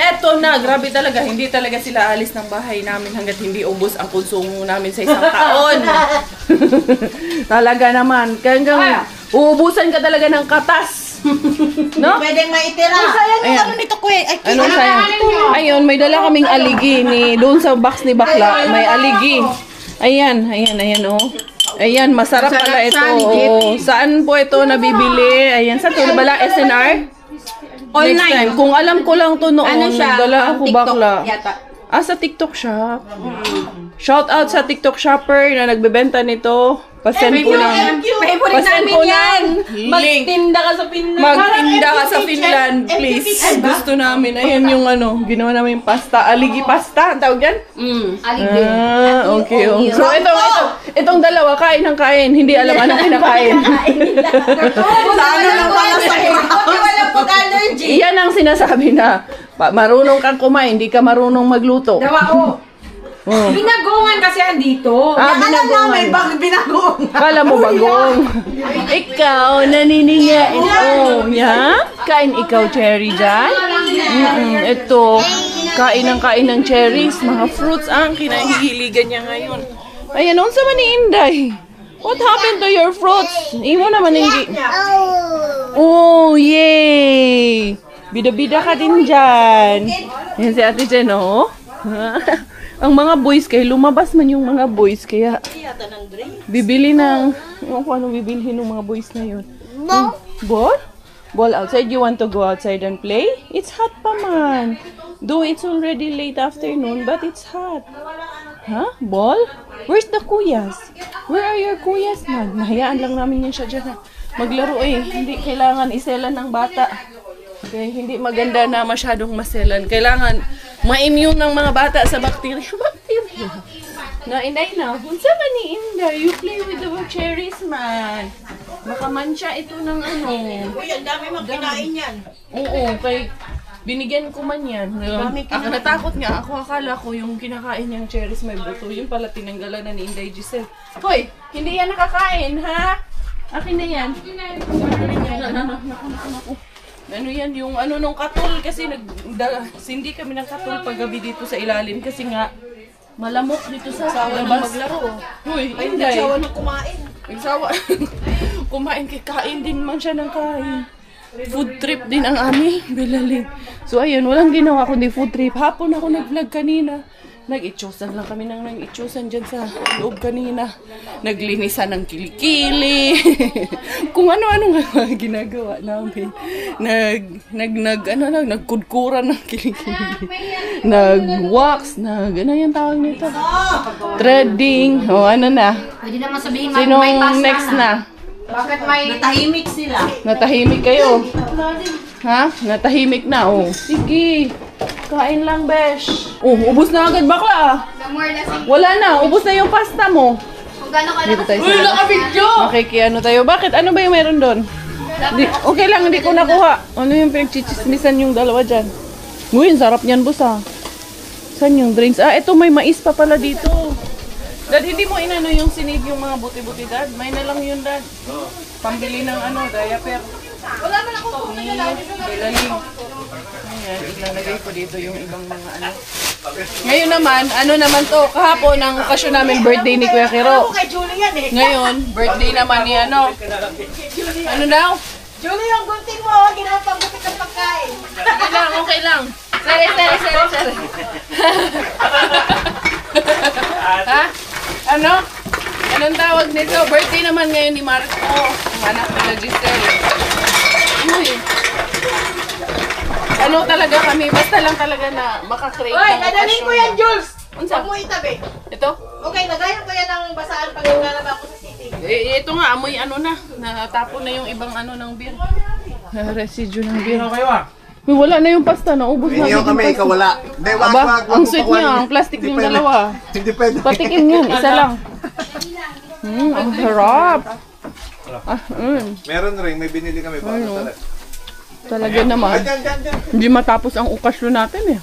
eto na, grabe talaga, hindi talaga sila alis ng bahay namin hanggat hindi ubos ang konsumo namin sa isang taon. Talaga naman, hanggang uubusan ka talaga ng katas. No? Pwedeng maitira. Sayang yung ano nito, Kwe. Ano sayang? Ayun, may dala kaming aligi ni doon sa box ni Bakla. May aligi. Ayan, oh. Ayan, masarap pala ito. Oh. Saan po ito nabibili? Ayan, sa ito bala SNR? Next time. Kung alam ko lang to noon, dala ako Bakla. Sa TikTok shop. Shout out sa TikTok shopper na nagbebenta nito. Pasend po ng Favorite namin yan. Magtinda ka sa Finland. Magtinda ka sa Finland, please. Gusto namin. Ayan yung ano, ginawa namin pasta. Aligi pasta. Ang tawag yan? Aligi. Okay. So, itong dalawa, kain ng kain. Hindi alam anong kinakain. Sa ano lang pala sa wala food allergy. Iyan ang sinasabi na marunong kang kumain, hindi ka marunong magluto. Binagongan kasi andito. Binagongan. Binagongan. Kala mo bagong. Ikaw, naniningain. Oh, yeah? Kain ikaw, cherry dyan? Ito, kain ng cherries. Mga fruits ang kinahihiligan niya ngayon. Ayan, noon sa Inday. What happened to your fruits? Imo naman hindi. Oh, yay! Bida-bida ka din dyan. Yan si Ate Jen, oh. Ang mga boys, kaya lumabas man yung mga boys, kaya bibili ng, kung ano bibilihin ng mga boys na yun. Ball? Ball outside? You want to go outside and play? It's hot pa man. Though it's already late afternoon, but it's hot. Huh? Ball? Where's the kuyas? Where are your kuyas man? Nahayaan lang namin yan siya dyan. Maglaro hindi kailangan iselan ng bata. Okay, hindi maganda na masyadong maselan. Kailangan ma-immune ng mga bata sa bacteria. Na, inay na. Unsa man ni Inday? You play with the cherries, man. Makamancha ito ng ano. Uy, ang dami mong kinain yan. Oo, kay binigyan ko man yan. Ako natakot nga. Ako akala ko yung kinakain niyang cherries may buto. Yung pala tinanggalan na ni Inday Giselle. Hoy, hindi yan nakakain, ha? Akin na yan. Ano yan, yung ano nung katol kasi sindi kami ng katol paggabi dito sa ilalim kasi nga malamok dito sa labas. Maglaro. Uy, Inday. Nagsawa ng kumain. Nagsawa. Kumain kain din man siya ng kain. Food trip din ang aming bilaling. So ayun, walang ginawa kundi food trip. Hapon ako nag-vlog kanina. Nag-itsusan lang kami ng nag-itsusan dyan sa loob kanina. Naglinisan ng kilikili. Kung ano-ano nga ginagawa namin. Nagkudkuran ng kilikili. Nag-wax, ano yung tawag nito? Threading. O, ano na? Pwede naman sabihin sinong next na? Bakit may... Natahimik sila. Natahimik kayo? Ha? Natahimik na, oh. Sige. Kain lang, besh. Oh, ubos na agad bakla. Wala na, ubos na yung pasta mo. Kung gano'n ka Dito tayo sa makikiano tayo. Bakit? Ano ba yung meron doon? Okay lang, hindi ko nakuha. Ano yung pinagchichismisan yung dalawa dyan? Uy, ang sarap niyan, boss, ha? Saan yung drinks? Ito may mais pa pala dito. Dad, hindi mo inano yung sinave yung mga buti-buti, Dad? May na lang yun, Dad. Pambili ng diaper. Wala man ako kung Bilaling. Ayan, ilalagay ko dito yung ibang mga ano. Ngayon naman, ano naman to, kahapon ang okasyon namin birthday ni Kuya Kiro. kay Julie yan Ngayon, birthday naman ni ano. Ano daw? Julie, yung gunting mo, ginapagupit ang pagkain. Okay lang. Sorry. Ha? Ano? Anong tawag nito? Birthday naman ngayon ni Marco. Ang anak nila Giselle. Uy. Ano talaga kami? Basta lang talaga na makakreate ng okasyon. Dadalhin ko yan, Jules! Unsa? Huwag mo itabi. Ito? Okay, nagayan ko yan ng basaan pag naglalaba ako sa city. Ito nga, amoy ano na. Natapon na yung ibang ano ng beer. Residue ng beer. Uy, wala na yung pasta. Naubos na yung kami, ikaw wala. Aba, ang sweet niya. Ang plastic yung dalawa. Hindi pwede. Patikim yan. Isa lang. Ang harap. Meron rin, may binili kami para sa Talaga naman. Hindi matapos ang okasyon natin eh.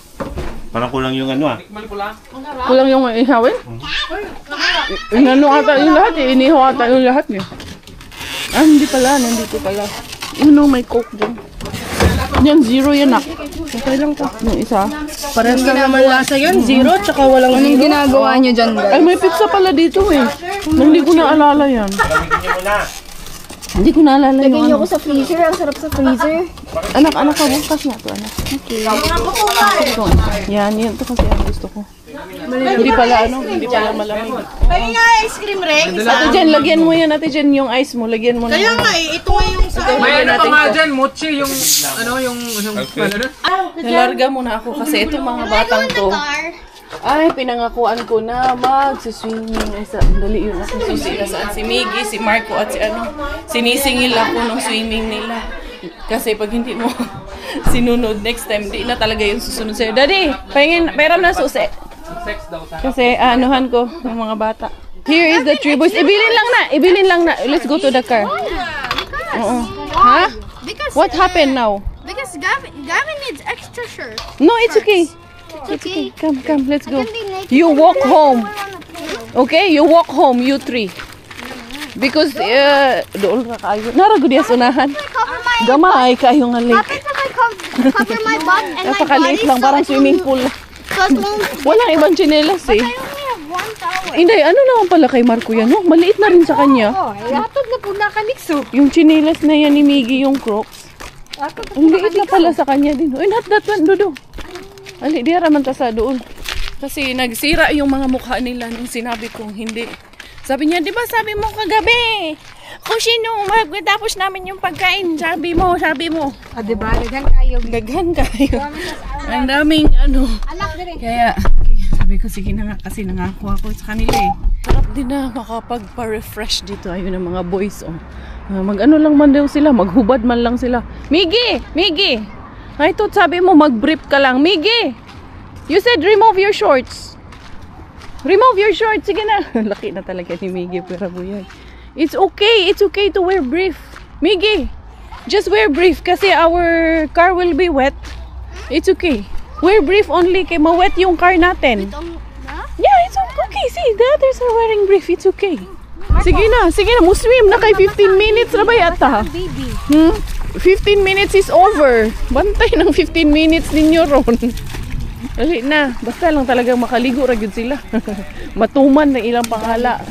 Parang kulang yung ano Kulang yung ihawin? Inano ata yung lahat eh. Inihaw ata yung lahat eh. Hindi pala. Nandito pala. May coke dyan. Yan, zero yan, nak. Okay lang to. Yung isa. Parang naman lasa yun. Zero, tsaka walang Anong ginagawa niyo dyan, guys? Ay, may pizza pala dito eh. Hindi ko naalala yan. Hindi ko naalala yung Lagyan niyo ano. ko sa freezer. Ang sarap sa freezer. Anak, ka bukas nga to, anak. Okay. Ito. Yan, yan. Ito kasi ang gusto ko. Hindi pala malamig. Kaya nga, ice cream rin. Ate Jen, lagyan mo yan, Ate Jen, yung ice mo. Lagyan mo na. Kaya nga eh, ito nga yung sa... May ano pa nga dyan, mochi, yung ano? Nalarga mo na ako kasi itong mga batang to. Ay, pinangakuan ko na mag-swimming. Ay, dali yun ako susi na saan. Si Miggy, si Marco at si ano. Sinisingil ako ng swimming nila. Kasi pag hindi mo sinunod next time, di na talaga yung susunod sa'yo. Daddy, pairam na susi. Kasi anuhan ko ng mga bata. Here is the three boys. Ibilin lang na. Let's go to the car. Oo. Ha? What happened now? Because Gavin needs extra shirt. No, it's okay. It's okay. Come, let's go. You walk home. Okay, you walk home, you three. Because, doon ka kayo. Naragudiyas unahan. Gamay kayo nga lake. Cover my butt and my Napakaliit body lang, parang swimming pool. So it won't... Walang ibang tsinelas eh. I only have one towel. Hindi, ano naman pala kay Marco yan, no? Maliit na rin sa kanya. Latod na po nakanikso. Yung tsinelas na yan ni Miggy, yung Crocs. Ang liit na pala sa kanya din. Uy, not that one, Dodo. Ali, di raman ta sa doon. Kasi nagsira yung mga mukha nila nung sinabi kong hindi. Sabi niya, di ba sabi mo kagabi? Kung sino magtapos namin yung pagkain, sabi mo. Ah, diba? Daghan kayo. Daghan kayo. Ang daming ano. Kaya, sabi ko, sige na nga kasi nangako ako sa kanila eh. Sarap din na makapagpa-refresh dito. Ayun ang mga boys, oh. Mag-ano lang man daw sila, maghubad man lang sila. Miggy! Ay, tot sabi mo, mag-brief ka lang. Miggy! You said remove your shorts. Remove your shorts. Sige na. Laki na talaga ni Miggy, pero buyan. It's okay to wear brief. Miggy, just wear brief kasi our car will be wet. It's okay. Wear brief only kay mawet yung car natin. Yeah, it's okay. See, the others are wearing brief. It's okay. Sige na. Muswim na kay 15 minutes na ba yata? 15 minutes is over. Bantay ng 15 minutes ninyo ron. Dali na. Basta lang talagang makaligo ra gyud sila. Matuman na ilang panghala.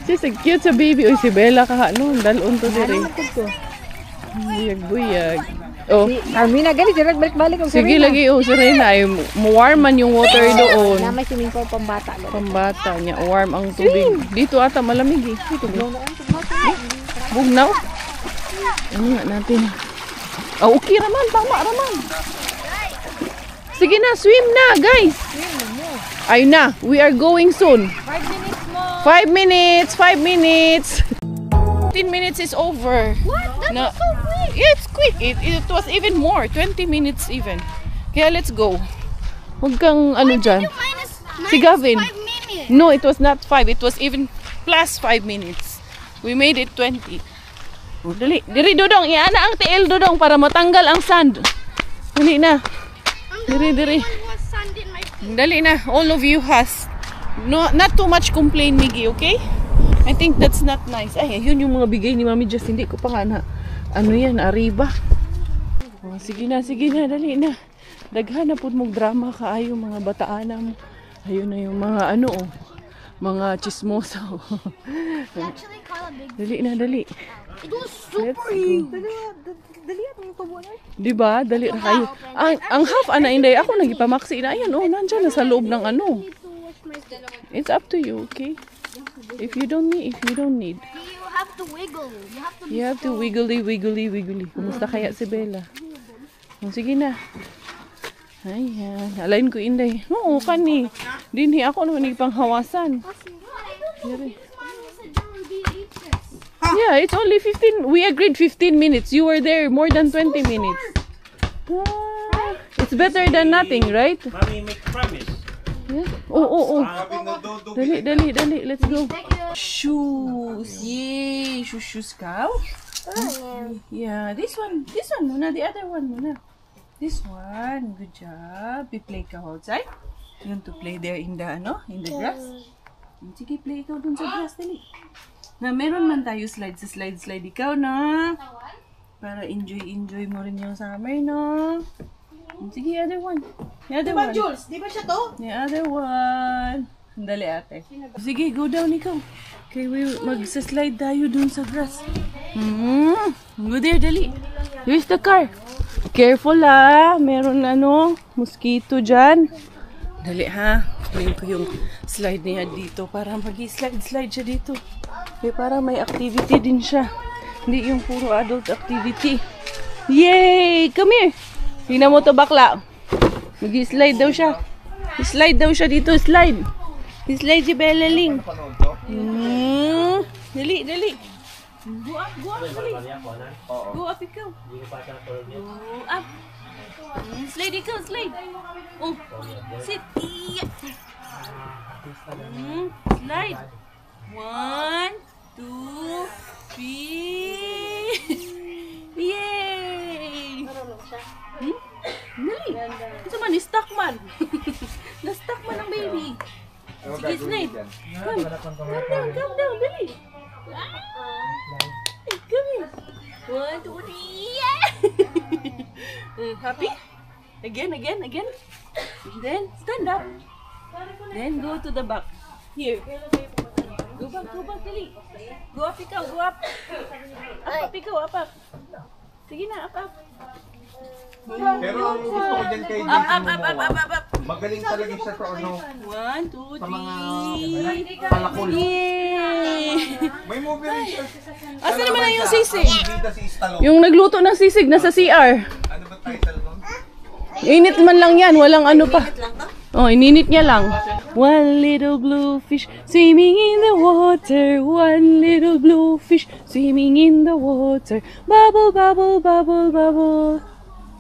She's a cute sa baby. Uy, si Bella ka no. Dalon to dire. Buyag. Oh. Armina, gali, direct balik-balik. Sige lagi si Reyna ay warman yung water doon. May swimming pool pambata. Pambata niya, warm ang tubig. Dito ata malamig eh. Dito ba? Bugnaw? Ano nga natin? Oh, okay raman, tama raman. Sige na, swim na, guys. Ayun na, we are going soon. 5 minutes more. 5 minutes, 5 minutes. 15 minutes is over. What? That's so quick. Yeah, it's quick. It was even more, 20 minutes even. Kaya let's go. Huwag kang ano dyan. Si Gavin. 5 minutes. No, it was not 5. It was even plus 5 minutes. We made it 20. Oh, dali. Diri, Dodong. Iana ang tiil, Dodong, para matanggal ang sand. Dali na. Diri. Was sand in my feet. Dali na. All of you has. No, not too much complain, Miggy, okay? I think that's not nice. Ay, yun yung mga bigay ni Mami Just. Hindi ko pa nga na. Ano yan? Arriba. Oh, sige na. Dali na. Daghan na po mong drama kaayo mga bataan mo. Ayun na yung mga ano, oh. Mga chismosa. Actually call a big... Dali. It was super Let's huge. Dali at mga tubo na. Diba? Dali na kayo. Ang half ana inday ako nagipamaksi na. Ayan, oh, nandiyan na sa loob ng ano. It's up to you, okay? If you don't need. You have to wiggle. You have to wiggly. Kumusta kaya si Bella? Oh, sige na. Ayan. Alain ko inday. Oo, kani. Dinhi ako naman ipanghawasan. Yeah, it's only 15. We agreed 15 minutes. You were there more than 20 minutes. Ah, it's better than nothing, right? Mommy, make promise. Yeah. Oh. Sabi na dodo. Dali. Let's go. Shoes. Yay. Shoes cow. Yeah, this one muna. The other one muna. This one. Good job. We play ka outside. You want to play there in the grass? Sige, play ikaw dun sa grass. Dali. Na meron man tayo slide. Ikaw na. Para enjoy mo rin yung summer, no? Sige, other one. The other one. Jules, di ba siya to? The other one. Dali, ate. Sige, go down ikaw. Okay, magsa-slide tayo dun sa grass. Go there, dali. Here's the car. Careful meron mosquito dyan. Dali ha. Play ko yung slide niya dito para mag-slide siya dito. Okay, para may activity din siya. Hindi yung puro adult activity. Yay! Come here! Tingnan mo to bakla. Mag-slide daw siya. Slide daw siya dito. Slide. Slide si Bellaling. Dali. Go up, dali. Go up ikaw. Go up. Slide ikaw, slide. Oh, sit. Slide. 1, 2, 3. Yay! Dali. Ito man, stuck man. Na-stuck man ang baby. Sige, slide. Come down, dali. Come here. 1, 2, 3. Happy? Again. And then, stand up. Then, go to the back. Here. Go back, dali. Go up ikaw, go up. Up ikaw, up. Sige na, up. Pero ang gusto ko dyan kay Up. magaling talaga siya sa 1, 2, 3. sa mga palakol. Yay! May movie rin siya. Asa naman na yung sisig? Bida si Stallone. Yung nagluto ng sisig nasa CR. Ano ba title nun? Init man lang yan, walang ano pa. Oh, ininit niya lang. One little blue fish swimming in the water. One little blue fish swimming in the water. Bubble, bubble, bubble, bubble.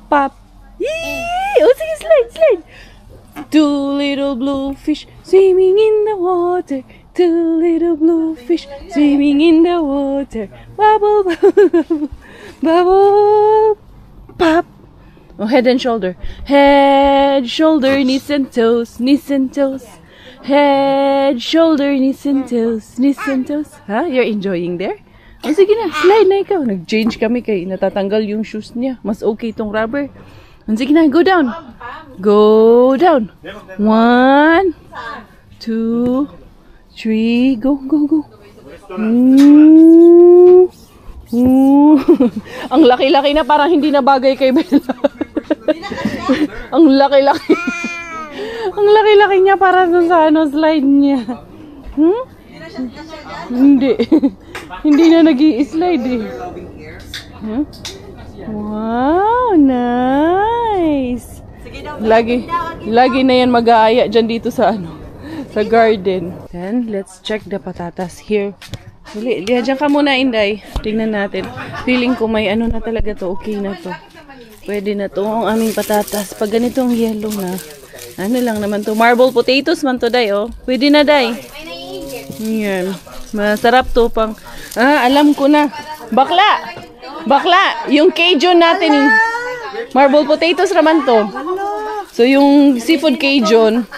Pop. Yee! Oh, sige, slide. Two little blue fish swimming in the water. Two little blue fish swimming in the water. Bubble, bubble, bubble. Pop. Oh, head and shoulder. Head, shoulder, knees and toes. Head, shoulder, knees and toes. Ha? You're enjoying there? Oh, sige na, slide na ikaw. Nag-change kami kay natatanggal yung shoes niya. Mas okay itong rubber. Oh, sige na, go down. 1, 2, 3, go. Ang laki-laki na, parang hindi na bagay kay Bella. Ang laki-laki. Ang laki-laki niya para dun sa slide niya. Hindi. Hindi na nag-i-slide eh. Wow, nice. Lagi na yan mag-aaya dyan dito sa sa garden. Then, let's check the patatas here. Diyan ka muna, Inday. Tingnan natin. Feeling ko may na talaga to. Okay na to. Pwede na to ang aming patatas. Pag ganitong yellow na, lang naman to. Marble potatoes man to, Day, oh. Pwede na, Day. Yan. Masarap to pang... alam ko na. Bakla! Yung Cajun natin, marble potatoes naman to. So, yung seafood Cajun,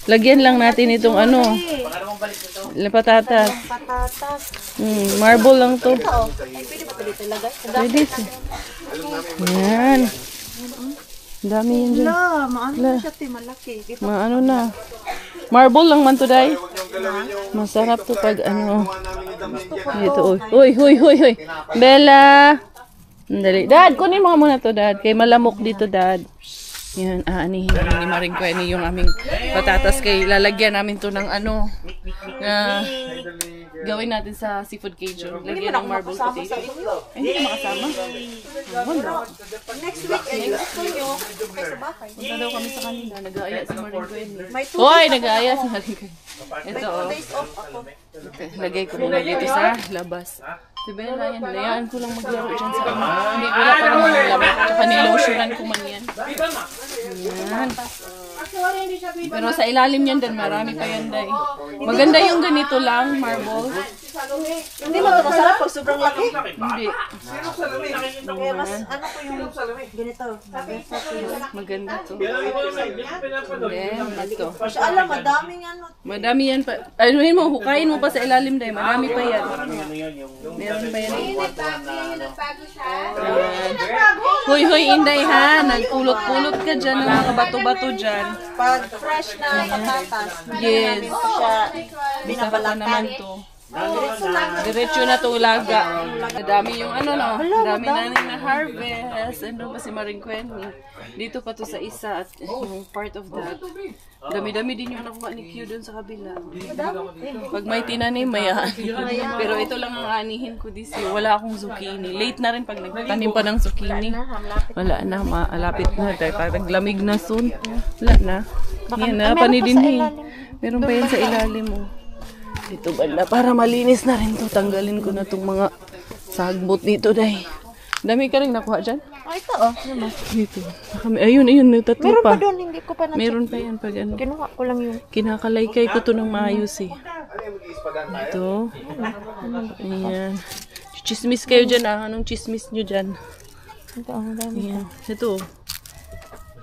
lagyan lang natin itong patatas. Marble lang to. Pwede. Yan. Dami yan dyan. Maano siya, malaki. Maano na. Marble lang man to, Day. Masarap to pag Ito, Uy. Bella. Dali. Dad, kunin mo muna to, Dad. Kay malamok dito, Dad. Yan, anihin namin ni Maring Kweni yung aming patatas. Kay lalagyan namin to ng gawin natin sa seafood Cajun. Lagyan ng marble potato. Hindi ka makasama? Next week, gusto nyo. Punta daw kami sa kanila. Nag-aaya si Maring Kweni. Hoy, nag-aaya si Maring Kweni. Ito, Days off ako. Okay, lagay ko muna dito sa labas. Si Bella, yan. Layaan ko lang maglaro dyan sa Hindi, wala pa naman yung laro. Tsaka nilotionan ko man yan. Yan. Pero sa ilalim yan din, marami pa yan, Day. Maganda yung ganito lang, marble. Hindi mo ito masarap pag sobrang laki. Hindi. Kaya mas ano ko yung ganito. Maganda to. Then, ito. Masya Allah, madaming ano. Madami yan pa. Ano yun mo, hukayin mo pa sa ilalim dahil. Madami pa yan. Meron pa yan. Hoy, Inday ha. Nagpulot-pulot ka dyan ng mga bato-bato dyan. Pag fresh na patatas, Yes. siya Masarap pa naman to. Diretso na to ulaga. Madami yung ano no. Madami na harvest. Ano ba si Maring Kwenny? Dito pa to sa isa at yung part of that. Dami-dami din yung nakuha ni Q doon sa kabila. Pag may tinanim, may pero ito lang ang anihin ko this year. Wala akong zucchini. Late na rin pag nagtanim pa ng zucchini. Wala na, malapit na. Parang lamig na soon. Wala na. Yan na, panidinhi. Meron pa yan sa ilalim mo. Dito banda, para malinis na rin to. Tanggalin ko na itong mga sagbot dito dahil. Dami ka rin nakuha dyan? ito oh. Dito. Ayun, tatlo Meron pa. pa doon, hindi ko pa na-check. Meron pa yan pag ano. Kinuha ko lang yung... Kinakalaykay ko to ng maayos eh. Ito. Ayan. Chismis kayo dyan ah. Anong chismis nyo dyan? Ito, ang dami. Ayan. Ito.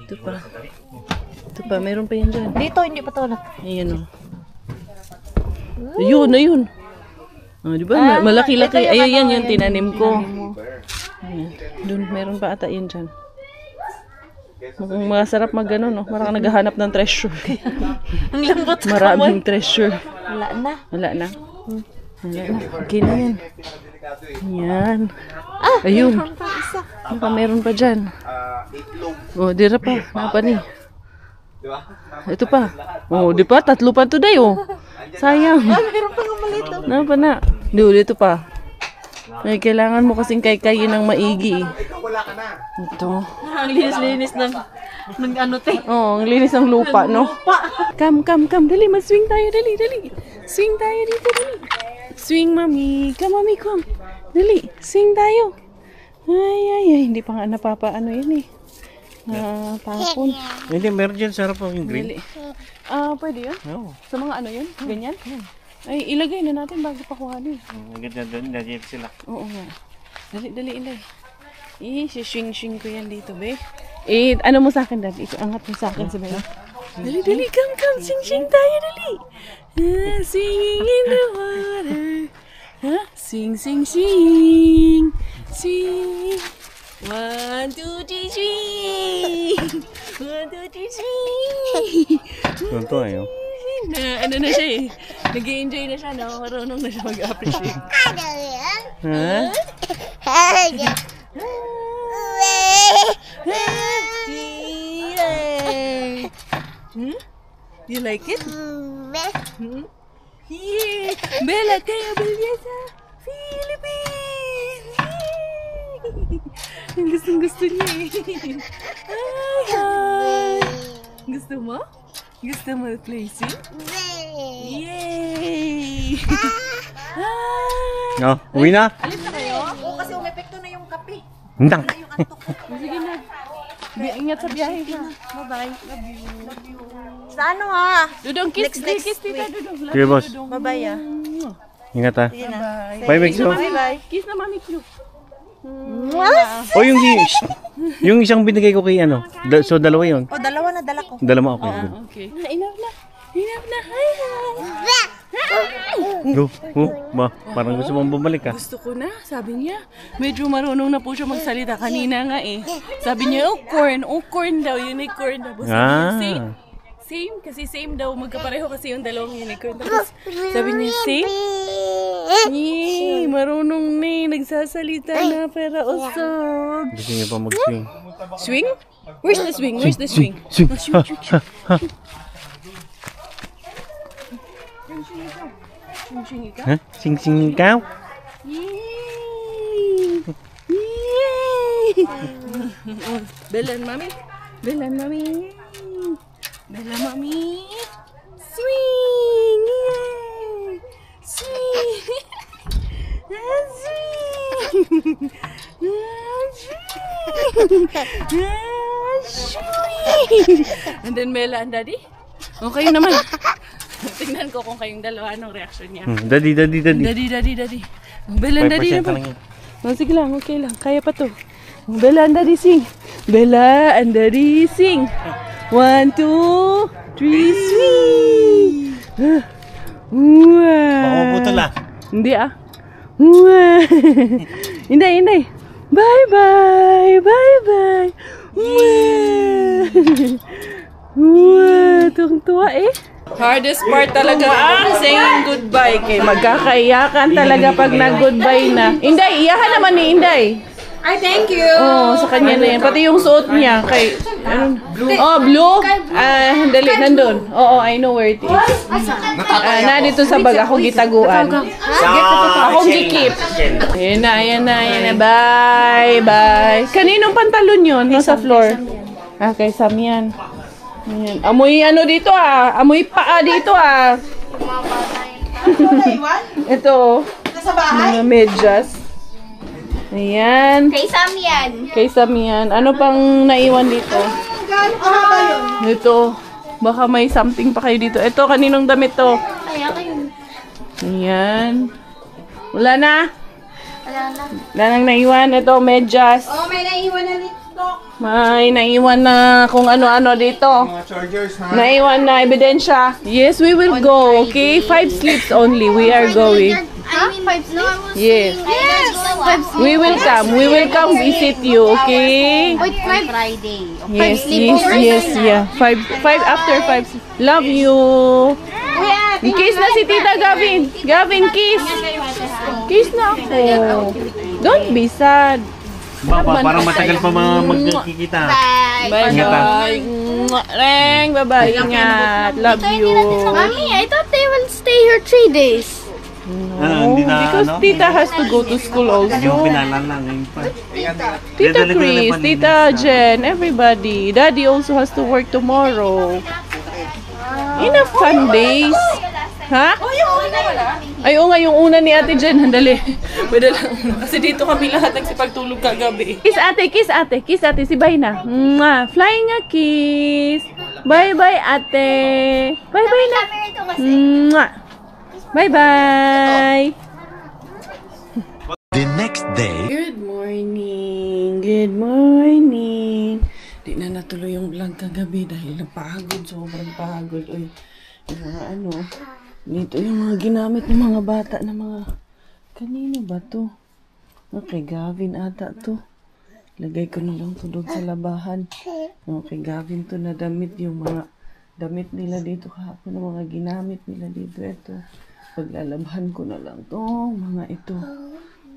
Ito pa. Ito pa. Meron pa yan dyan. Dito, hindi pa ito. Ayan o. Ayun. Oh, di ba? Malaki-laki. Ayun yan tinanim ko. Ayan. Doon, meron pa ata yan dyan. Mukhang masarap mag ano, no? Marang naghahanap ng treasure. Ang lambot ka Maraming treasure. Wala na. Wala na. Okay na yan. Yan. Ayun. Meron pa dyan. Oh, dira pa. Napa ni? Ito pa. Oh, di pa? Tatlo pa to day, oh. Sayang. Meron pa ng malito. Napa na? Dito pa. Ay, kailangan mo kasing kay-kayin ng maigi. Ito. Ang linis-linis ng ano te. Oh, ang linis ng lupa, no? Come. Dali, mag-swing tayo. Dali. Swing tayo dito, dali. Swing, mami. Come, come. Dali, swing tayo. Ay. Hindi pa nga napapaano yun eh. Tapon. Hindi, meron dyan sa harap yung green. Dali. Pwede yun? Oo. Sa mga ano yun? Ganyan? Ay, ilagay na natin bago pa kuhanin. Ganyan doon, nandiyan sila. Oo nga. Dali, ilay. Swing ko yan dito, be. Ano mo sa akin, Dad? Angat mo sa akin, sabi mo. Dali, come. Sing tayo, dali. Singing in the water. Sing. Sing. 1, 2, 3, 1, 2, 3. Tonto ayo. Ano na siya eh. Nag-i-enjoy na siya, no? Marunong na siya mag-appreciate. Ha? You like it? Yeah. Bella, kayo Belleza, Philippines! Ang gusto niya eh. Hi! Gusto mo? Gusto mo placing? Yay! No, uwi na. Alis na kayo? Oo, kasi umepekto na yung kape. Hintang. Yung antok ko. Sige na. Ingat sa biyahe ka. Bye-bye. Love you. Sa ano ha? Dudong, kiss Next tita, Dudong. Love Sige, you, boss. Dudong. Bye-bye ah. Ingat ha. Sige na. Bye, Megso. Bye-bye. Kiss na Mami Q. O yung isang binigay ko kay ano. So dalawa yun. O, dalawa na dala ko. Dalawa okay. Okay. Enough na. Hi. Go. Parang gusto mong bumalik ka. Gusto ko na, sabi niya. Medyo marunong na po siya magsalita kanina nga eh. Sabi niya, corn daw, unicorn daw. Same, kasi same daw, magkapareho kasi yung dalawang unicorn. Tapos sabi niya, same? Marunong na nagsasalita na, pero usog. Gusto niya pa mag-swing. Swing? Where's the swing? Swing. Swing ikaw. Ha? Sing ikaw? Yay! Belan mami. Swing! Yay! Swing! Swing! And then Mela and Daddy? Okay naman. Tingnan ko kung kayong dalawa, anong reaction niya. Daddy. Daddy. Ang Bella, Daddy na 5% ba? lang yan. Oh, sige lang, okay lang. Kaya pa to. Oh, Bella and Daddy sing. Bella and Daddy sing. 1, 2, 3, sing. Baka maputol ah. Hindi ah. Inday. Bye-bye. Tuwang-tuwa eh. Hardest part talaga ang saying goodbye. Kay magkakaiyakan talaga pag nag-goodbye na. Inday, iyahan naman ni Inday. Ay, thank you. Oo, sa kanya na yan. Pati yung suot niya. Kay, blue. Dali, nandun. Oo, I know where it is. Na dito sa bag, ako gitaguan. Akong gikip. Ayan na. Bye. Kaninong pantalon yun? Nasa floor. Kay Sam yan. Ayan. Amoy ano dito ah. Amoy paa dito ah. Ito. Nasa bahay? Mga medyas. Ayan. Kay Sam yan. Kay Sam yan. Ano pang naiwan dito? Gaano kahaba yun? Dito. Baka may something pa kayo dito. Ito, kaninong damit to? Kaya kayo. Ayan. Wala na. Wala na. Wala nang naiwan. Ito, medyas. Oh, may naiwan na dito. May naiwan na kung ano-ano dito. Mga chargers, ha? Naiwan na ebidensya. Yes, we will go. Okay? 5 sleeps only. We are going. I mean, 5 no, I was Yes. Yes! 5 We will come. We will come visit you. Okay? Wait, Friday. Yes, yeah. 5 after 5. Love you. Kiss na si Tita Gavin. Gavin, kiss. Kiss na ako. Don't be sad. Parang matagal pa magkikita. Bye-bye. Reng, bye-bye. Ingat. Love you. Mommy, I thought they will stay here 3 days. Hindi na, Because Tita has to go to school Yung also. pinalan lang. Yung pa. Tita Chris, Tita Jen, everybody. Daddy also has to work tomorrow. Enough fun days. Ha? Ay, oo nga, yung una ni Ate Jen. Handali. Pwede lang. Kasi dito kami lahat nagsipagtulog kagabi. Kiss ate. Si Bay na. Mwah. Flying a kiss. Bye-bye, ate. Bye-bye na. Mwah. Bye-bye. The next day. Good morning. Di na natuloy yung vlog kagabi dahil napagod. Sobrang pagod. Uy, yung mga dito yung mga ginamit ng mga bata na mga, kanino ba to? Okay, Gavin ata to. Lagay ko na lang to doon sa labahan. Okay, Gavin to na damit, yung mga damit nila dito kahapon, ng mga ginamit nila dito. Ito, paglalabhan ko na lang to, mga ito.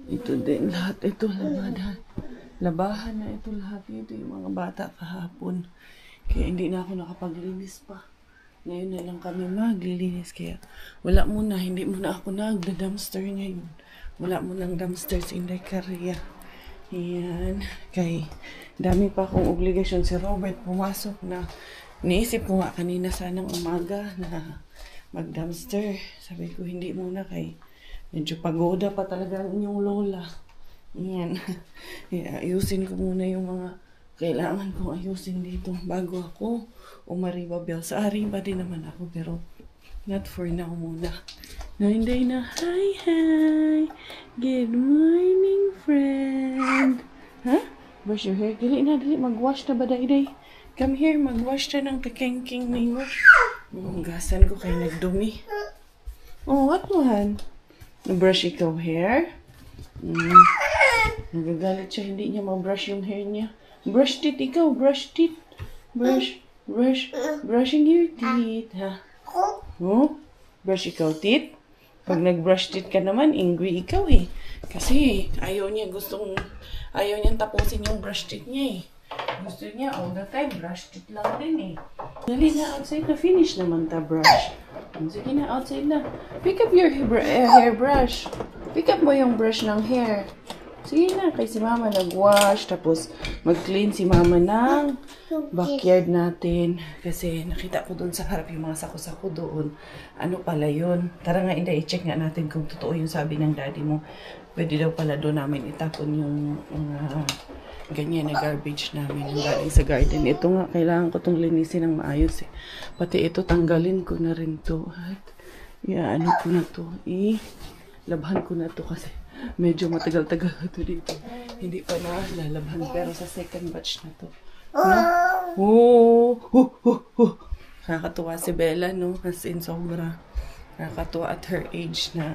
Ito din, lahat ito, labahan na ito lahat. Ito yung mga bata kahapon. Kaya hindi na ako nakapaglinis pa. Ngayon na lang kami maglilinis, kaya hindi muna ako nagda-dumpster ngayon. Wala mo ng dumpster sa Inday Korea. Ayan. Kay dami pa akong obligasyon. Si Robert pumasok na. Niisip ko nga kanina sanang umaga na mag-dumpster. Sabi ko hindi muna kay medyo pagoda pa talaga ang inyong lola. Ayan. Ayusin ko muna yung mga kailangan kong ayusin dito bago ako umariba bell. Sa Ariba din naman ako, pero not for now muna. Hindi na. Hi. Good morning, friend. Huh? Brush your hair. Dili. Mag-wash na ba, day? Come here, mag-wash na ng tekengking ninyo. Gasan ko kayo nagdumi. Oh, what one? Nabrush ikaw hair? Nagagalit siya, hindi niya mag-brush yung hair niya. Brush teeth ikaw, brush teeth. Brushing your teeth, ha? Oh? Brush ikaw teeth? Pag nag-brush teeth ka naman, angry ikaw eh. Kasi ayaw niyang tapusin yung brush teeth niya eh. Gusto niya all the time, brush teeth lang din eh. Dali na, outside na, finish naman ta brush. Sige na, outside na. Pick up your hairbrush. Pick up mo yung brush ng hair. Sige na, kay si mama nag-wash, tapos mag-clean si mama ng backyard natin. Kasi nakita ko doon sa harap yung mga sako-sako doon. Ano pala yun? Tara nga, Inday, i-check nga natin kung totoo yung sabi ng daddy mo. Pwede daw pala doon namin itapon yung ganyan na garbage namin yung galing sa garden. Ito nga, kailangan ko itong linisin ng maayos eh. Pati ito, tanggalin ko na rin to. At ano ko na to. Labhan ko na to kasi medyo matagal-tagal na to dito. Hindi pa na lalabhan pero sa second batch na to. Nakakatuwa si Bella, no? As in, sobra. Nakakatuwa at her age na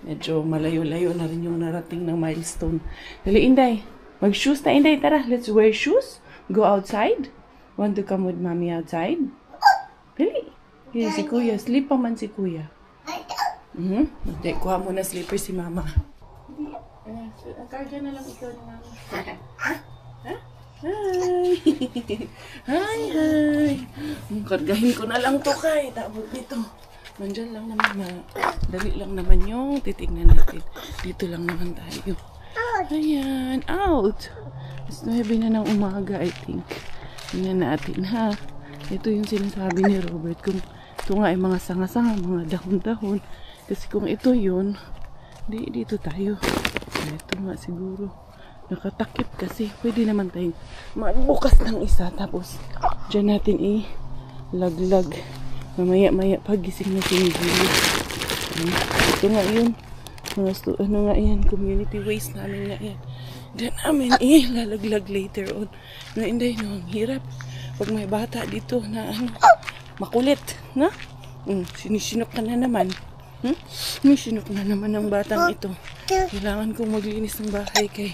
medyo malayo-layo na rin yung narating ng milestone. Dali, Inday. Mag-shoes na, Inday. Tara, let's wear shoes. Go outside. Want to come with Mommy outside? Dali. Yan si Kuya. Sleep pa man si Kuya. Hindi, kuha mo na slipper si Mama. Karga na lang ikaw ni Mama. Hi! Kargahin ko na lang to kay. Tapos dito. Nandyan lang naman. Dali lang naman yung titignan natin. Dito lang naman tayo. Ayan. Out! Mas 9 na ng umaga, I think. Tingnan natin, ha? Ito yung sinasabi ni Robert. Kung ito nga ay mga sanga-sanga, mga dahon-dahon. Kasi kung ito yun, dito tayo. Ito nga siguro. Nakatakip kasi. Pwede naman tayong magbukas ng isa. Tapos, dyan natin laglag. Mamaya-maya pagising na sinigili. Ito nga yun. Ano nga yan? Community waste namin nga yan. Diyan namin lalaglag later on. No, Inday, no, ang hirap. Pag may bata dito na makulit. Na? Sinisinok ka na naman. Sinisinok na naman ng batang ito. Kailangan kong maglinis ng bahay kay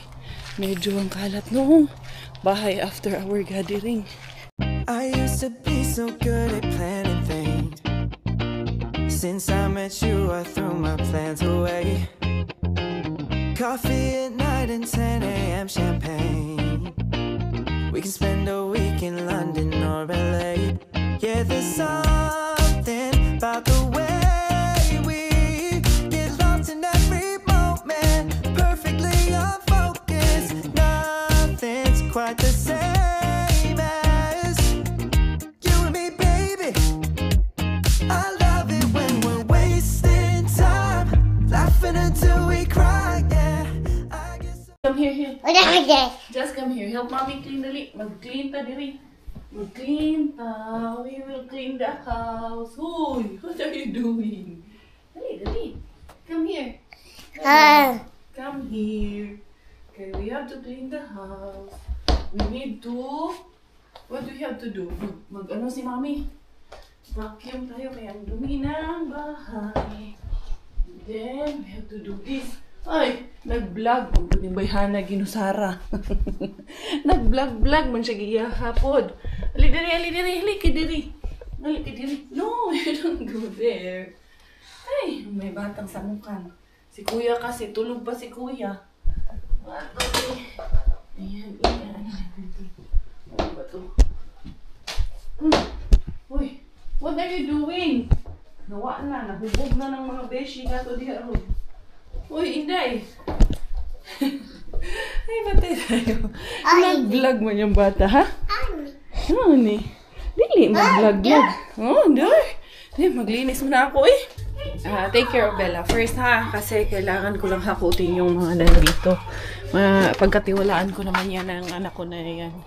medyo ang kalat noong bahay after our gathering. I used to be so good at planning things. Since I met you, I threw my plans away. Coffee at night and 10 a.m. champagne. We can spend a week in London or LA. Yeah, there's something about the way we get lost in every moment. Perfectly unfocused. Nothing's quite the same as you and me, baby. I love it when we're wasting time, laughing until we cry. Come here. Just come here. Help Mommy clean dali. Mag-clean ta diri. Mag-clean ta. We will clean the house. Hoy, what are you doing? Dali. Come here. Come here. Okay, we have to clean the house. We need to... What do we have to do? Mag-ano si Mommy? Vacuum tayo kaya ang dumi ng bahay. Then, we have to do this. Ay, nag-vlog. Kung puting bayhana, ginusara. Nag-vlog man siya giyahapod. Halika diri. No, you don't go there. Ay, may batang samukan. Si Kuya kasi, tulog pa si Kuya. Ayan. Ano ba ito? Uy, what are you doing? Nawa na, nahubog na ng mga beshi nga to diya. Uy, Inday! Ay, batay tayo. Nag-vlog mo yung bata, ha? Ano ni? Dili, mag-vlog. Oh, dahil. Maglinis mo na ako, take care of Bella first, ha? Kasi kailangan ko lang hakutin yung mga nandito. Pagkatiwalaan ko naman yan ng anak ko na yan.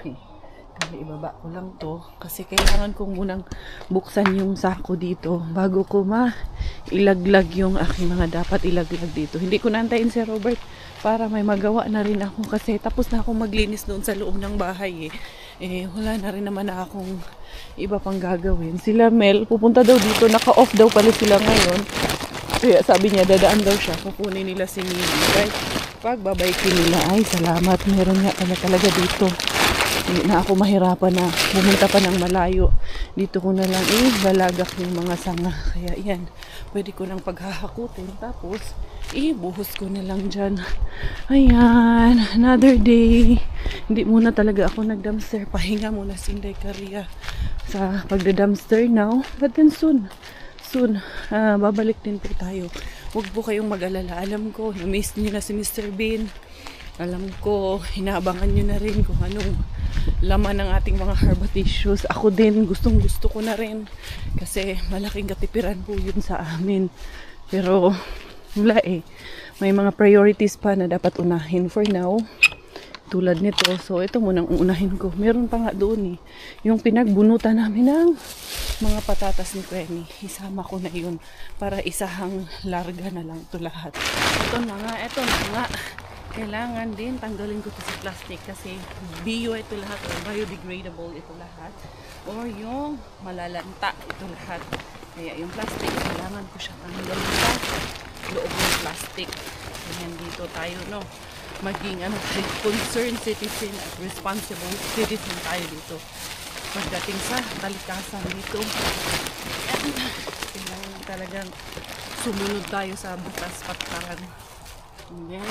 Ibaba ko lang to kasi kailangan kong munang buksan yung sako dito bago ko ilaglag yung aking mga dapat ilaglag dito. Hindi ko naantayin si Robert para may magawa na rin ako kasi tapos na akong maglinis doon sa loob ng bahay wala na rin naman na akong iba pang gagawin. Sila Mel, pupunta daw dito, naka-off daw pala sila ngayon. Kaya sabi niya, dadaan daw siya, kukunin nila si Mili. Right? Pagbabaykin nila, ay salamat, meron nga kanya talaga dito. Hindi na ako mahirapan na pumunta pa ng malayo. Dito ko na lang balagak yung mga sanga. Kaya yan, pwede ko lang paghahakutin. Tapos, buhos ko na lang dyan. Ayan, another day. Hindi muna talaga ako nag-dumpster. Pahinga muna si Inday Caria sa pagda-dumpster now. But then soon, babalik din po tayo. Huwag po kayong mag-alala. Alam ko, na-miss niyo na si Mr. Bean. Alam ko, hinaabangan nyo na rin kung anong laman ng ating mga herbal tissues. Ako din, gustong gusto ko na rin. Kasi malaking katipiran po yun sa amin. Pero, wala May mga priorities pa na dapat unahin for now. Tulad nito. So, ito munang uunahin ko. Meron pa nga doon eh. Yung pinagbunutan namin ng mga patatas ni Penny. Isama ko na yun para isahang larga na lang ito lahat. Ito na nga. Kailangan din tanggalin ko ito sa plastic kasi bio ito lahat or biodegradable ito lahat. Or yung malalanta ito lahat. Kaya yung plastic, kailangan ko siya tanggalin sa loob ng plastic. Ganyan dito tayo, no? Maging concerned citizen at responsible citizen tayo dito. Pagdating sa talikasan dito, kailangan talagang sumunod tayo sa batas patakaran. Ayan.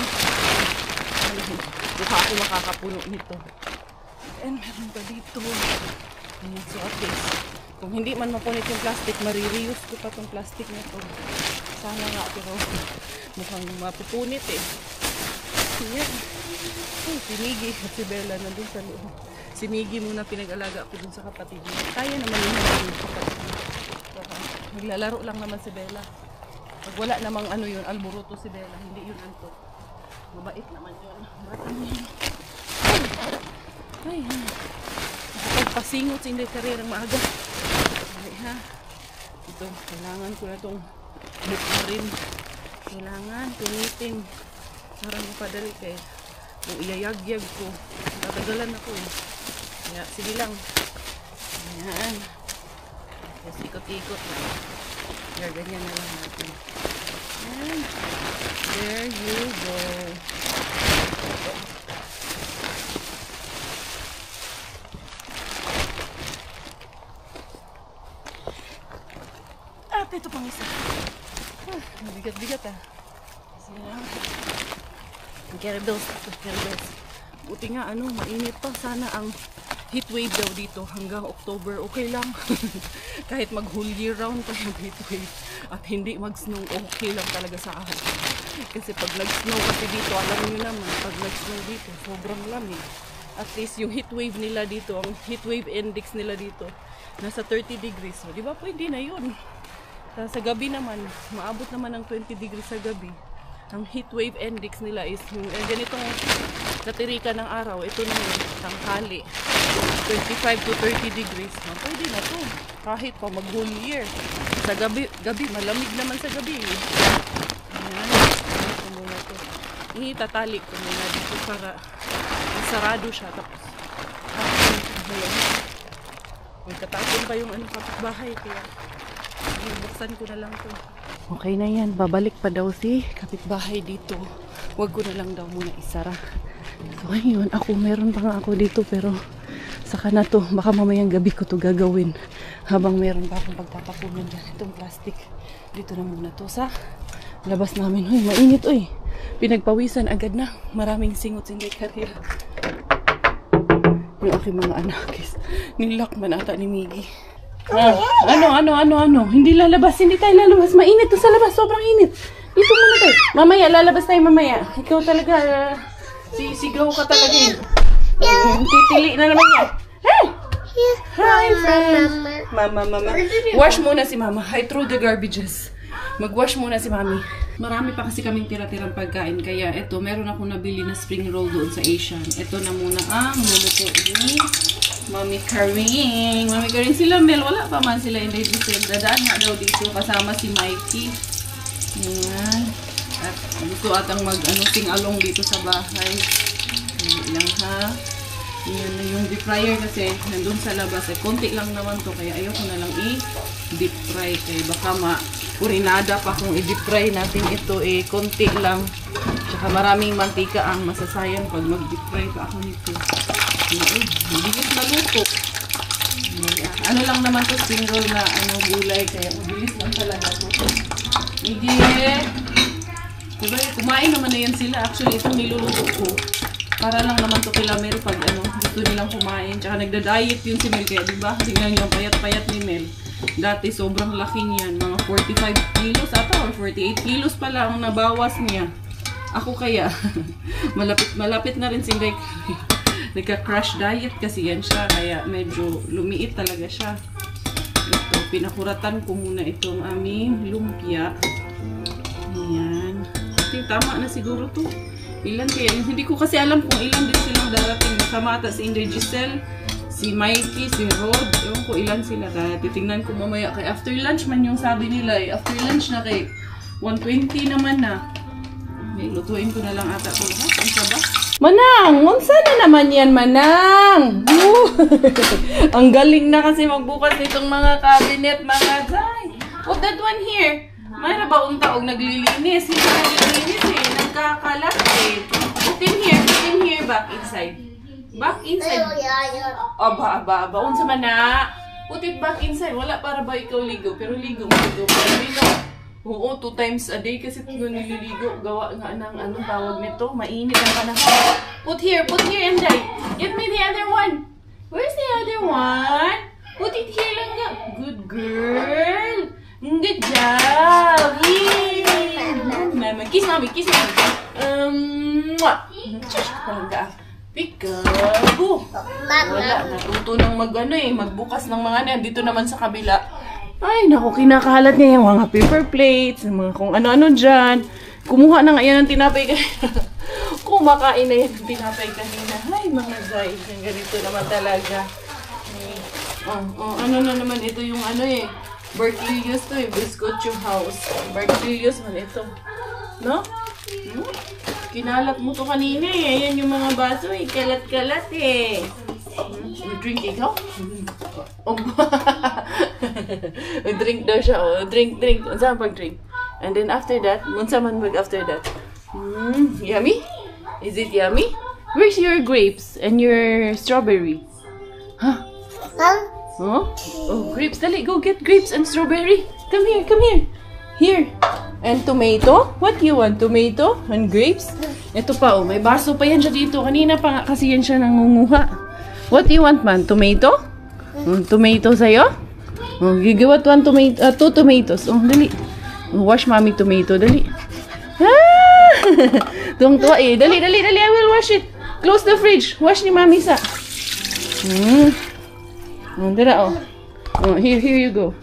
Mukha ako makakapuno nito. And meron pa dito. Ayan, so at least, kung hindi man mapunit yung plastic, marireuse ko pa itong plastic nito. Sana nga, pero mukhang mapupunit eh. Ayan. Ay, si Miggy at si Bella nandun sa loob. Si Miggy muna pinag-alaga ko dun sa kapatid niya. Kaya naman yung mga kapatid niya. Naglalaro lang naman si Bella. Pag wala namang yun, alboroto si Bella. Hindi yun anto. Mabait naman yun. Bata mo yun. Ay, ha. Pagpasingot sa hindi karerang maaga. Ay, ha. Ito, kailangan ko na itong mukha rin. Kailangan pinitin. Parang mapadali kayo. Kung iyayag-yag ko, tatagalan ako eh. Kaya, sige lang. Ayan. Tapos ikot-ikot lang. Kaya, ganyan na lang natin. And there you go. At ito pang isa. Bigat-bigat ah. Caribels. Buti nga mainit pa. Sana ang heat wave daw dito hanggang October. Okay lang. Kahit mag whole year round pa yung heat wave. At hindi mag-snow. Okay lang talaga sa akin. Kasi pag nag-snow kasi dito, alam nyo naman, pag nag-snow dito, sobrang lamig. At least yung heat wave nila dito, ang heat wave index nila dito, nasa 30 degrees. So, di ba pwede na yun? Sa gabi naman, maabot naman ng 20 degrees sa gabi. Ang heat wave index nila is yung ganitong katirikan ng araw. Ito na yung tanghali. 25 to 30 degrees. Pwede na to. Kahit pa mag whole year. Sa gabi, malamig naman sa gabi. Ayan. Ito muna to. Itatali ko muna dito para sarado siya. Tapos, magkatapon pa yung kapitbahay. Kaya, buksan ko na lang to. Okay na yan. Babalik pa daw si kapitbahay dito. Huwag ko na lang daw muna isara. So, ayun. Meron pa nga ako dito pero saka na to. Baka mamayang gabi ko to gagawin. Habang meron pa akong pagpapakunan dyan. Itong plastic. Dito na muna to sa labas namin. Uy, mainit uy. Pinagpawisan agad na. Maraming singot hindi karera. Yung aking mga anak is nilak man ata ni Miggy. Ano? Hindi lalabas. Hindi tayo lalabas. Mainit to sa labas. Sobrang init. Dito muna tayo. Mamaya, lalabas tayo mamaya. Ikaw talaga, sigaw ka talaga eh. Titili na naman yan. Hey! Hi, friend. Mama. Wash muna si Mama. I threw the garbages. Mag-wash muna si Mami. Marami pa kasi kaming tira-tirang pagkain. Kaya ito, meron ako nabili na spring roll doon sa Asian. Ito na muna ang luluto ni Mami Karing. Mami Karing sila, Mel. Wala pa man sila in David. Dadaan nga daw dito kasama si Mikey. Ayan. At gusto atang sing-along dito sa bahay. Ayan lang ha. Ayan na yung deep fryer kasi nandun sa labas. Konti lang naman to. Kaya ayoko na lang i-deep fry. Kaya baka kurinada pa kung i-deep fry natin ito. Konti lang. Tsaka maraming mantika ang masasayang pag mag-deep fry pa ako nito. Hindi na luto. Ano lang naman to, spring roll na gulay. Kaya mabilis lang talaga to. Hindi. Diba, kumain naman na yan sila. Actually, itong niluluto ko. Para lang naman to kila Mel pag gusto nilang kumain. Tsaka nagda-diet yun si Mel. Kaya diba, tingnan nyo, payat-payat ni Mel. Dati sobrang laki niyan. Mga 45 kilos ata or 48 kilos pala ang nabawas niya. Ako kaya, malapit na rin si Mel. Nagka-crash diet kasi yan siya. Kaya medyo lumiit talaga siya. Ito, pinakuratan ko muna itong aming lumpia. Ayan. I think tama na siguro to. Ilan kaya? Hindi ko kasi alam kung ilan din silang darating. Nakamata si Inday Giselle, si Mikey, si Rod. Ewan ko ilan sila. Kaya titingnan ko mamaya. Kay after lunch man yung sabi nila eh. After lunch na kay 1:20 naman na. May lutuin ko na lang ata ito. Ha? Ang ba? Manang! Unsa na naman yan, Manang? Ang galing na kasi magbukas nitong mga cabinet, mga Zay. Put that one here. Mayroon ba unta og naglilinis? Hindi naglilinis eh. Nagkakalat eh. Put in here, back inside. Back inside. Aba. Unsa man na? Put it back inside. Wala para ba ikaw ligo? Pero ligo mo ito. Oo, 2 times a day kasi kung nililigo, gawa nga ng anong tawag nito. Mainit ang panahon. Put here, Inday. Give me the other one. Where's the other one? Put it here lang nga. Good girl. Good job. Mama, kiss mommy. Mwah. Shush, palangga. Peekaboo. Wala, natuto nang magbukas ng mga dito naman sa kabila. Ay, naku, kinakalat niya yung mga paper plates, yung mga kung ano-ano dyan. Kumuha na nga yan ng tinapay kanina. Kumakain na yan ng tinapay kanina. Ay, mga Zay, yung ganito naman talaga. Ano na naman, ito yung Berkeley's to Biscocho House. Berkeley's man ito. No? Kinalat mo to kanina eh. Ayan yung mga baso eh. Kalat-kalat eh. Drink ikaw? Drink daw siya. Oh. Drink. Unsa man pag-drink? And then after that, unsa man after that? Yummy? Is it yummy? Where's your grapes and your strawberry? Huh? Huh? Oh, grapes. Dali, go get grapes and strawberry. Come here. Here. And tomato? What you want? Tomato and grapes? Ito pa, may baso pa yan siya dito. Kanina pa nga kasi yan siya nangunguha. What do you want, man? Tomato? Tomato sa'yo? Gigiwat 2 tomatoes. Dali. Wash mommy tomato. Dali. Tuwang-tuwa eh. Dali. I will wash it. Close the fridge. Wash ni mami sa. Dala, Here you go.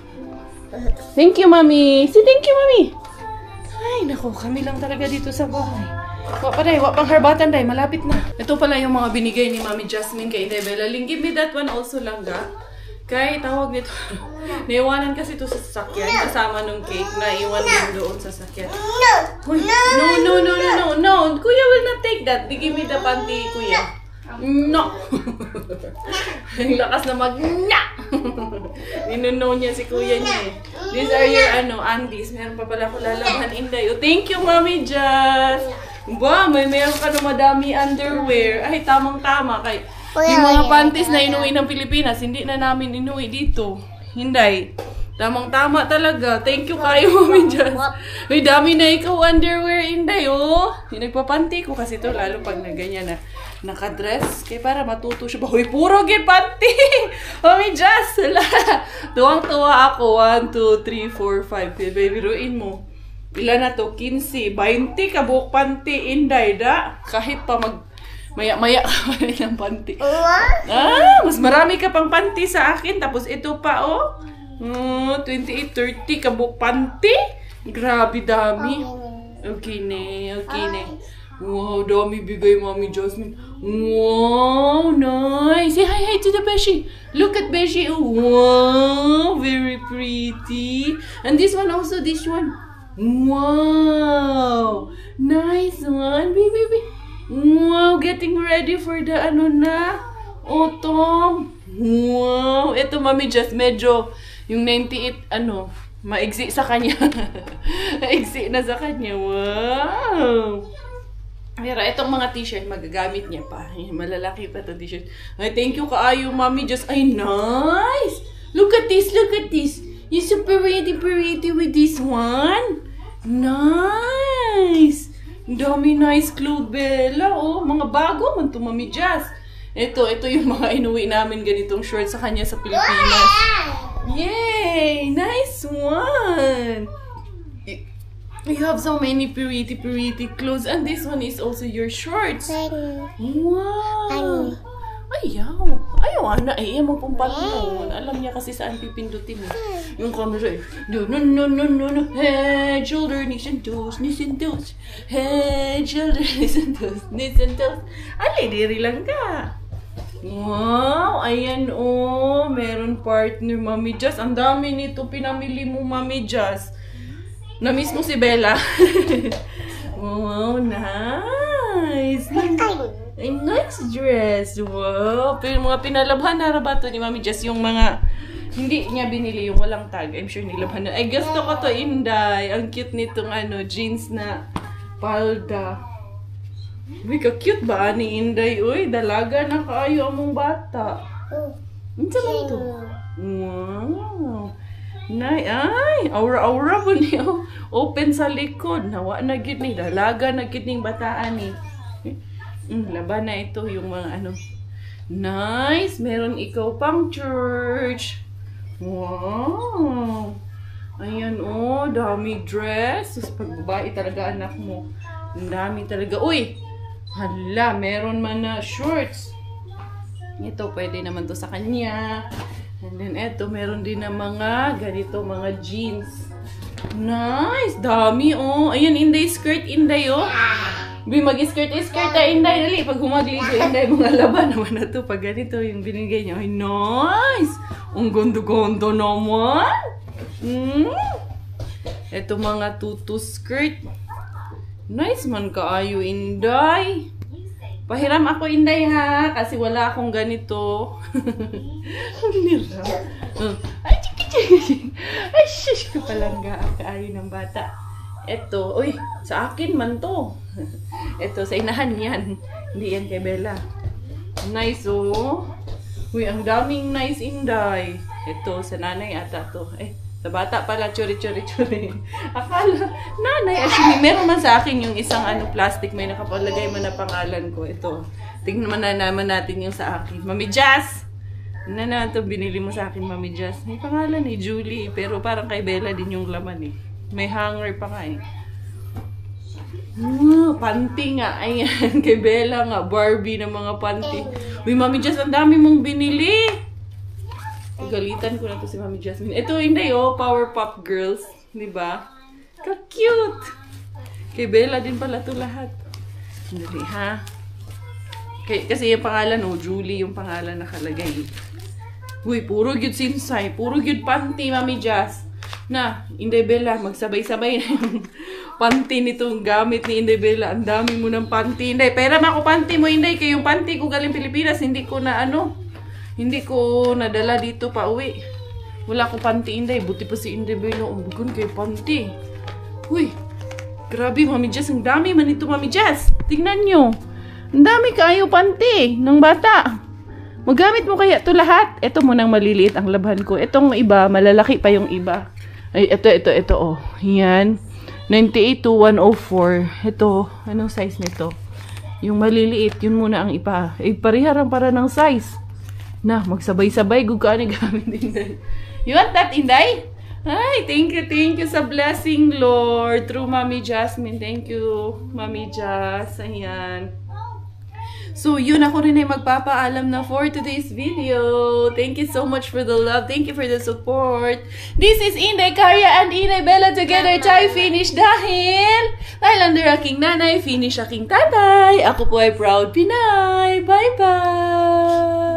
Thank you, mami. Say thank you, mami. Ay, naku. Kami lang talaga dito sa bahay. Wap pang harbatan, day. Malapit na. Ito pala yung mga binigay ni Mami Jasmine kay Inday Bella Ling. Give me that one also lang, ga. Kay tawag nito. Naiwanan kasi ito sa sasakyan. Kasama nung cake. Naiwan din doon sa sasakyan. Uy, no. Kuya will not take that. Give me the panty, kuya. No. Ang lakas na mag-na. Ninuno niya si kuya niya eh. These are your undies. Meron pa pala ko lalaban, Inday. Oh, thank you, Mami Jas. Ba, meron ka na madami underwear. Ay, tamang-tama. Kay yung mga panties na inuwi ng Pilipinas, hindi na namin inuwi dito. Hindi. Tamang-tama talaga. Thank you kayo, Mami Jas. May dami na ikaw underwear, Inday, oh. Nagpapanty ko kasi to lalo pag na ganyan na nakadress. Kaya para matuto siya. Huy, puro panty. Mami Jas, tuwang-tuwa ako. 1, 2, 3, 4, 5. Baby, ruin mo. Ilan na to? 15, 20 kabuk panty, Inday, da? Kahit pa maya-maya ka pa rin ng panty. Mas marami ka pang panty sa akin. Tapos ito pa, 28, 30 kabuk panty. Grabe, dami. Okay ne. Wow, dami bigay, Mami Jasmine. Wow, nice. Say hi to the Beshi. Look at Beshi. Wow, very pretty. And this one also, this one. Wow! Nice one, baby. Wow, getting ready for the autumn. Wow! Ito, Mami Just medyo yung 98, maigsi sa kanya. Maigsi na sa kanya. Wow! Pero itong mga t-shirt, magagamit niya pa. Malalaki pa itong t-shirt. Ay, thank you kaayo, Mami Just. Ay, nice! Look at this. You're super pretty with this one. Nice! Dami nice clothes, Bella. Oh, mga bago man to, Mami Jas. Ito yung mga inuwi namin ganitong shorts sa kanya sa Pilipinas. Yay! Nice one! You have so many pretty clothes. And this one is also your shorts. Wow! Ayaw Wow, ana, ay mo pong patungon. Alam niya kasi saan pipindutin mo. Yung camera eh. No. Head, shoulder, knees and toes, knees and toes. Head, shoulder, knees and toes, knees and toes. Alay, diri lang ka. Wow, ayan oh. Meron partner, Mami Jazz. Ang dami nito pinamili mo, Mami Jazz. Na-miss mo si Bella. Wow, nice. Ay, nice dress. Wow. Pero mga pinalabhan na rabato ni Mami Jess yung mga hindi niya binili yung walang tag. I'm sure nilabhan na. Ay, gusto ko to, Inday. Ang cute nitong jeans na palda. Uy, ka-cute ba ni Inday? Uy, dalaga na kaayo among bata. Ano sa lang to? Wow. Nay, ay, aura-aura po niya. Open sa likod. Nawa na gid ni. Dalaga na gid ning bataan ni. Laban na ito yung mga Nice! Meron ikaw pang church. Wow! Ayan oh, dami dress. Pag babae talaga anak mo. Ang dami talaga. Uy! Hala, meron man na shorts. Ito, pwede naman to sa kanya. And then ito, meron din na mga ganito, mga jeans. Nice! Dami oh. Ayan, Inday skirt, Inday oh. Mag-skirt na Inday, dali. Pag humagligo, Inday, mga laban naman na to. Pag ganito yung binigay niya. Ay, nice! Ang gondo-gondo naman. Ito mga tutu skirt. Nice man kaayo, Inday. Pahiram ako, Inday, ha? Kasi wala akong ganito. Ay, chiki. Ay, shish ka palang kaayo ng bata. Ito, uy, sa akin man to. Ito, sa inahan yan. Hindi yan kay Bella. Nice, oh. Uy, ang daming nice, Inday. Ito, sa nanay ata to. Sa bata pala, churi. Akala, nanay, actually, meron man sa akin yung isang plastic, may nakapalagay man na pangalan ko. Ito, tingnan naman natin yung sa akin. Mami Jazz! Ano na ito, binili mo sa akin, Mami Jazz. May pangalan ni Julie, pero parang kay Bella din yung laman eh. May hanger pa nga eh. Panty nga. Ayan, kay Bella nga. Barbie na mga panty. Uy, Mami Jazz, ang dami mong binili. Galitan ko na to si Mami Jasmine. Ito, Inday, oh. Powerpuff Girls. Diba? Ka-cute. Kay Bella din pala to lahat. Hindi, ha? Kasi yung pangalan, oh. Julie yung pangalan nakalagay. Uy, puro gyud sinsay. Puro gyud panty, Mami Jazz. Na, Inday Bella, magsabay-sabay na yung panty nitong gamit ni Inday Bella. Ang dami mo ng panty, Inday. Pera ma ko panty mo, Inday. Kaya yung panty ko galing Pilipinas, hindi ko na hindi ko nadala dito pa uwi. Wala ko panty, Inday. Buti pa si Inday Bella. Umbugon kayo panty. Uy, grabe, Mami Jazz. Ang dami man ito, Mami Jazz. Tingnan nyo. Ang dami kayo panty ng bata. Magamit mo kaya ito lahat? Ito munang maliliit ang labhan ko. Itong iba, malalaki pa yung iba. Ay, ito, oh. Yan. 98 to 104. Ito, anong size nito? Yung maliliit, yun muna ang ipa. Pariharang para ng size. Na, magsabay-sabay. Gugani gamit, Inday. You want that, Inday? Ay, thank you sa blessing, Lord. Through Mami Jasmine. Thank you, Mami Jazz. Ayan. So, yun, ako rin ay magpapaalam na for today's video. Thank you so much for the love. Thank you for the support. This is Inday Karya and Inday Bella together. Tayo finish dahil under aking nanay, finish aking tatay. Ako po ay proud Pinay. Bye-bye!